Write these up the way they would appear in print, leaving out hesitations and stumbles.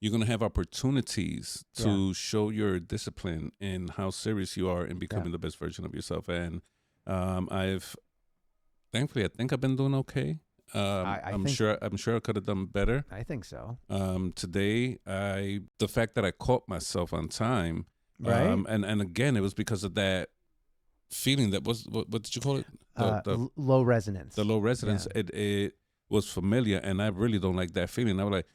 you're going to have opportunities to show your discipline and how serious you are in becoming the best version of yourself. And thankfully, I think I've been doing okay. I'm sure I could have done better. I think so. Today, the fact that I caught myself on time, right? And again, it was because of that feeling that was, what did you call it? The low resonance. The low resonance. Yeah. It was familiar, and I really don't like that feeling. I was like,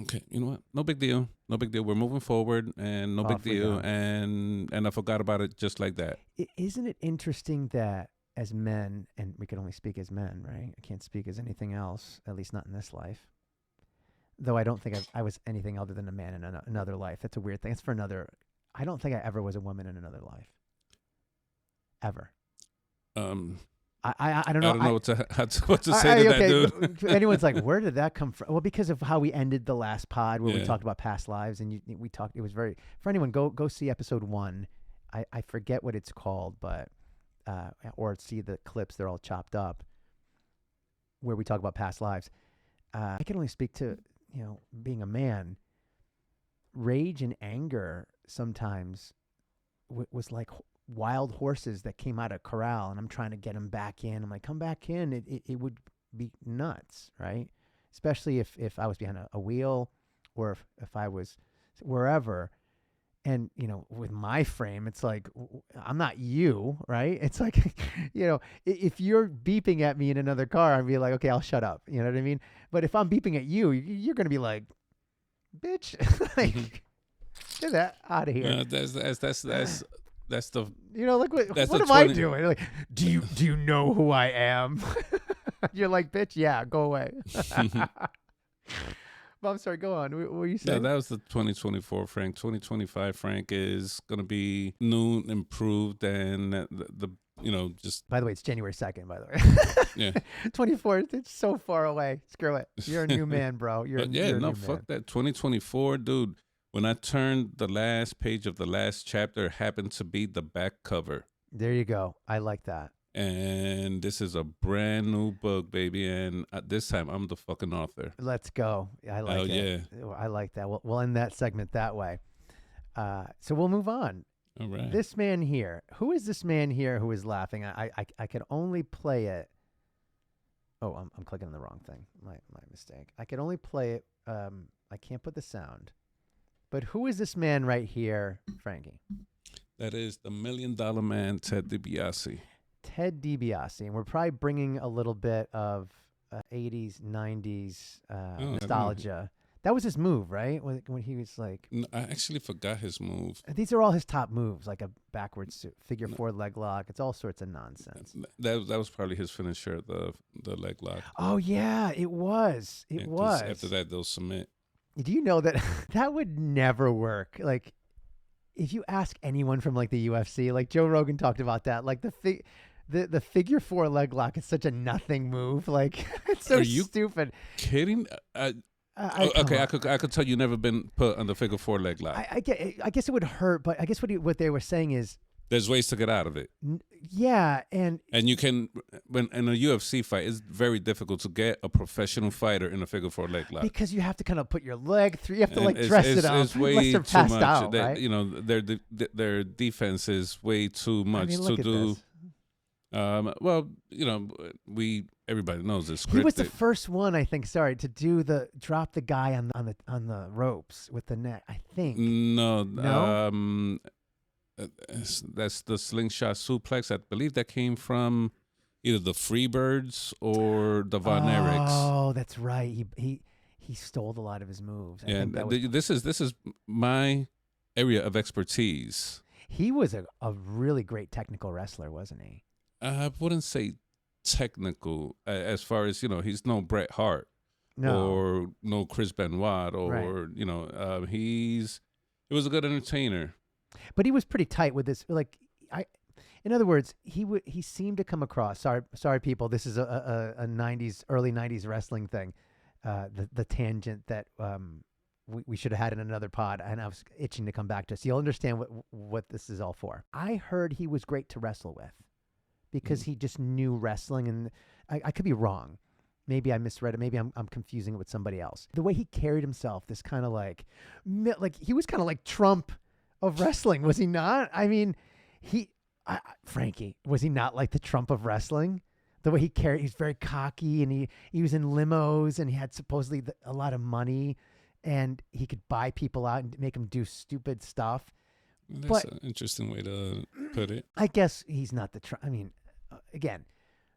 okay, you know what? No big deal. No big deal. We're moving forward, and no big deal. And I forgot about it just like that. Isn't it interesting that as men, and we can only speak as men, right? I can't speak as anything else, at least not in this life. Though I don't think I was anything other than a man in another life. That's a weird thing. It's for another. I don't think I ever was a woman in another life. Ever. I don't know. I don't know what to say to that, dude. Anyone's like, where did that come from? Well, because of how we ended the last pod where we talked about past lives, and we talked. It was very, for anyone, go see episode 1. I forget what it's called, but or see the clips. They're all chopped up where we talk about past lives. I can only speak to being a man. Rage and anger sometimes was like wild horses that came out of corral, and I'm trying to get them back in. I'm like, come back in. It would be nuts, right? Especially if I was behind a wheel, or if I was wherever. And, with my frame, it's like, I'm not you, right? It's like, if you're beeping at me in another car, I'd be like, okay, I'll shut up. You know what I mean? But if I'm beeping at you, you're going to be like, bitch, like, get that out of here. Yeah, that's the like what am I doing? Like, do you know who I am? You're like, bitch, yeah, go away. Well, I'm sorry, go on. What were you saying? Yeah, that was the 2024 Frank. 2025 Frank is going to be new, improved, and the just. By the way, it's January 2nd, by the way. Yeah. 24th, it's so far away. Screw it. You're a new man, bro. You're a new fuck man. that. 2024, dude. When I turned the last page of the last chapter, happened to be the back cover. There you go. I like that. And this is a brand new book, baby. And this time, I'm the fucking author. Let's go. I like it. Yeah. I like that. We'll end that segment that way. So we'll move on. All right. This man here. Who is this man here who is laughing? I could only play it. Oh, I'm clicking on the wrong thing. My mistake. I could only play it. I can't put the sound. But who is this man right here, Frankie? That is the $1 Million Man, Ted DiBiase. Ted DiBiase, and we're probably bringing a little bit of 80s, 90s nostalgia. That was his move, right? When he was like... No, I actually forgot his move. These are all his top moves, like a backwards figure 4 leg lock. It's all sorts of nonsense. That was probably his finisher, the leg lock. Oh, yeah, it was. It was. After that, they'll submit. Do you know that that would never work? Like, if you ask anyone from like the UFC, like Joe Rogan talked about that, like the figure 4 leg lock is such a nothing move. Like, it's so stupid. Kidding? Okay, I could tell you never been put on the figure 4 leg lock. I guess it would hurt, but I guess what they were saying is there's ways to get out of it. Yeah, and you can, when in a UFC fight, it's very difficult to get a professional fighter in a figure 4 leg lock because you have to kind of put your leg through. You have to like dress it up. It's way too passed much. Out, right? Their defense is way too much to do. Well, everybody knows it's scripted. He was the first one, I think. Sorry, to do drop the guy on the ropes with the net. I think. No. That's the slingshot suplex. I believe that came from either the Freebirds or the Von Erichs. Oh, that's right. He stole a lot of his moves. This is my area of expertise. He was a really great technical wrestler, wasn't he? I wouldn't say technical as far as, he's no Bret Hart or no Chris Benoit or, he was a good entertainer. But he was pretty tight with this. Like, in other words, he seemed to come across. Sorry, people. This is a early 90s wrestling thing. The tangent that we should have had in another pod, and I was itching to come back to. So you'll understand what this is all for. I heard he was great to wrestle with because he just knew wrestling, and I could be wrong. Maybe I misread it. Maybe I'm confusing it with somebody else. The way he carried himself, this kind of like he was kind of like Trump of wrestling, was he not? I mean, Frankie, was he not like the Trump of wrestling? The way he carried, he's very cocky, and he was in limos, and he had supposedly a lot of money, and he could buy people out and make them do stupid stuff. That's an interesting way to put it. I guess he's not the Trump. I mean, again,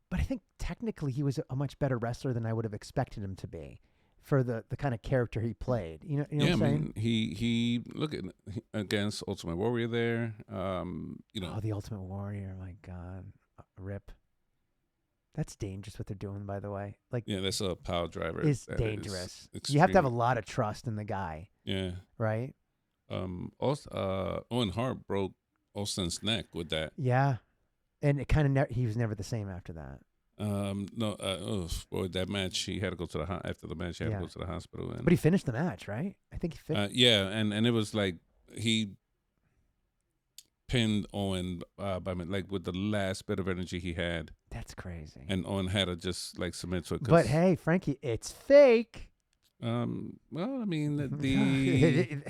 but I think technically he was a much better wrestler than I would have expected him to be for the kind of character he played. You know what I'm saying? He look at against Ultimate Warrior there. Oh, the Ultimate Warrior! My God, Rip. That's dangerous what they're doing, by the way. Like, yeah, that's a power driver. It's dangerous. You have to have a lot of trust in the guy. Yeah. Right. Also, Owen Hart broke Austin's neck with that. Yeah, and it kind of he was never the same after that. Boy, that match he had to go to after the match he had to go to the hospital. But he finished the match, right? I think he finished. Yeah, and it was like he pinned Owen with the last bit of energy he had. That's crazy. And Owen had to just like submit to it. But hey, Frankie, it's fake. Well, I mean the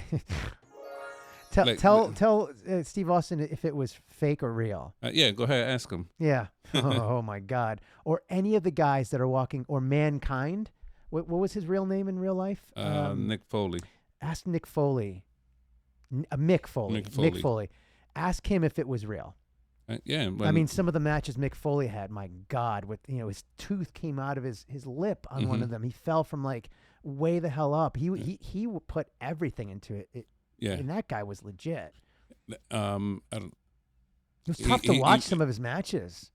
tell Steve Austin if it was fake or real. Yeah, go ahead, ask him. Yeah. Oh my God. Or any of the guys that are walking, or Mankind. What was his real name in real life? Nick Foley. Ask Nick Foley. Mick Foley. Mick Foley. Ask him if it was real. Yeah. I mean, some of the matches Mick Foley had, my God, with his tooth came out of his lip on one of them. He fell from like way the hell up. He put everything into it. Yeah. And that guy was legit. I don't. It was tough to watch some of his matches.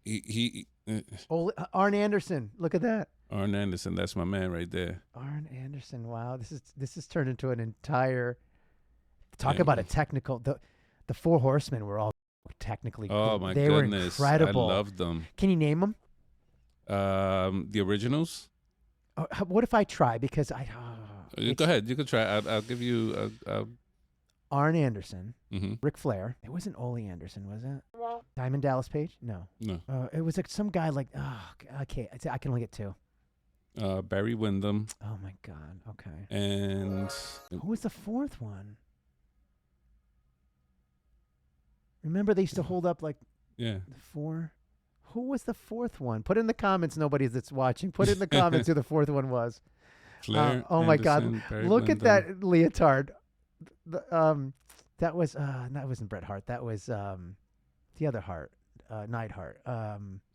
Arn Anderson, look at that. Arn Anderson, that's my man right there. Arn Anderson, wow, this is turned into an entire. Talk about a technical. The Four Horsemen were all technically. Oh my they goodness, were incredible. I loved them. Can you name them? The originals. What if I try? Because go ahead. You can try. I'll give you Arn Anderson, mm-hmm. Ric Flair. It wasn't Ole Anderson, was it? Diamond Dallas Page? No. It was like some guy like. Okay. I can only get two. Barry Windham. Oh my God. Okay. And who was the fourth one? Remember they used to hold up like. Yeah. The four. Who was the fourth one? Put in the comments, nobody that's watching. Put in the comments who the fourth one was. Flair, oh my God! Barry Look Windham. at that leotard. That was that wasn't Bret Hart. That was the other Hart, Neidhart.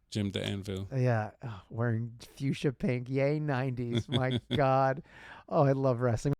Jim the Anvil. Yeah, wearing fuchsia pink. Yay, 90s. My God. Oh, I love wrestling.